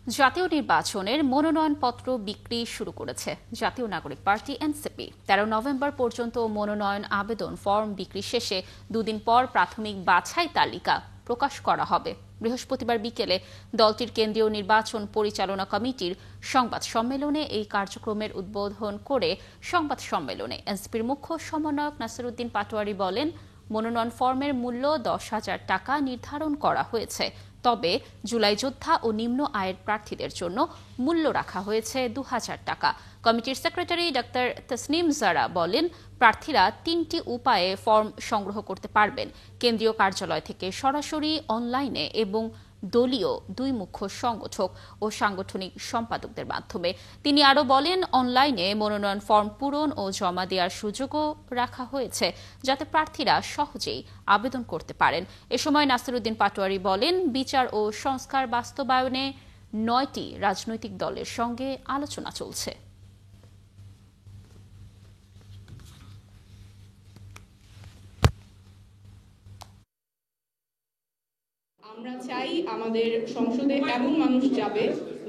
জাতীয় নির্বাচনের মনোনয়নপত্র বিক্রি শুরু করেছে জাতীয় নাগরিক পার্টি এনসিপি। 13 নভেম্বর পর্যন্ত মনোনয়ন আবেদন ফর্ম বিক্রি শেষে দুদিন পর প্রাথমিক বাছাই তালিকা প্রকাশ করা হবে। বৃহস্পতিবার বিকেলে দলটির কেন্দ্রীয় নির্বাচন পরিচালনা কমিটির সংবাদ সম্মেলনে এই কার্যক্রমের উদ্বোধন করে সংবাদ সম্মেলনে এনসিপির মুখ্য সমন্বয়ক নাসিরউদ্দিন পাটোয়ারী বলেন, মনোনয়ন ফর্মের মূল্য 10,000 টাকা নির্ধারণ করা হয়েছে। তবে জুলাই যোদ্ধা ও নিম্ন আয়ের প্রার্থীদের জন্য মূল্য রাখা হয়েছে 2,000 টাকা। কমিটির সেক্রেটারি ডাক্তার তসনিম জারা বলেন, প্রার্থীরা 3টি উপায়ে ফর্ম সংগ্রহ করতে পারবেন: কেন্দ্রীয় কার্যালয় থেকে সরাসরি, অনলাইনে এবং দলীয় 2 মুখ্য সংগঠক ও সাংগঠনিক সম্পাদকদের মাধ্যমে। তিনি আরও বলেন, অনলাইনে মনোনয়ন ফর্ম পূরণ ও জমা দেওয়ার সুযোগও রাখা হয়েছে যাতে প্রার্থীরা সহজেই আবেদন করতে পারেন। এ সময় নাসিরউদ্দিন পাটোয়ারী বলেন, বিচার ও সংস্কার বাস্তবায়নে 9টি রাজনৈতিক দলের সঙ্গে আলোচনা চলছে। আমরা চাই আমাদের সংসদে এমন মানুষ যাবে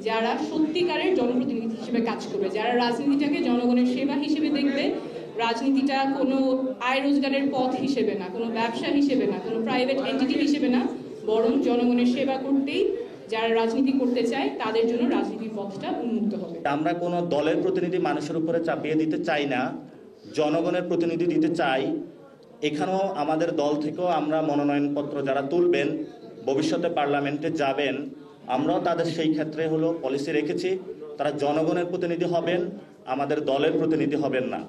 যারা সত্যিকারের জনপ্রতিনিধি হিসেবে কাজ করবে, যারা রাজনীতিটাকে জনগণের সেবা হিসেবে দেখবে, রাজনীতিটা কোনো আয় রোজগারের পথ হিসেবে না, কোনো ব্যবসা হিসেবে না, কোনো প্রাইভেট এন্টিটি হিসেবে না, বরং জনগণের সেবা করতেই যারা রাজনীতি করতে চায় তাদের জন্য রাজনীতির পথটা উন্মুক্ত হবে। আমরা কোনো দলের প্রতিনিধি মানুষের উপরে চাপিয়ে দিতে চাই না, জনগণের প্রতিনিধি দিতে চাই। এখানেও আমাদের দল থেকেও আমরা মনোনয়নপত্র যারা তুলবেন, ভবিষ্যতে পার্লামেন্টে যাবেন, আমরাও তাদের সেই ক্ষেত্রে পলিসি রেখেছি, তারা জনগণের প্রতিনিধি হবেন, আমাদের দলের প্রতিনিধি হবেন না।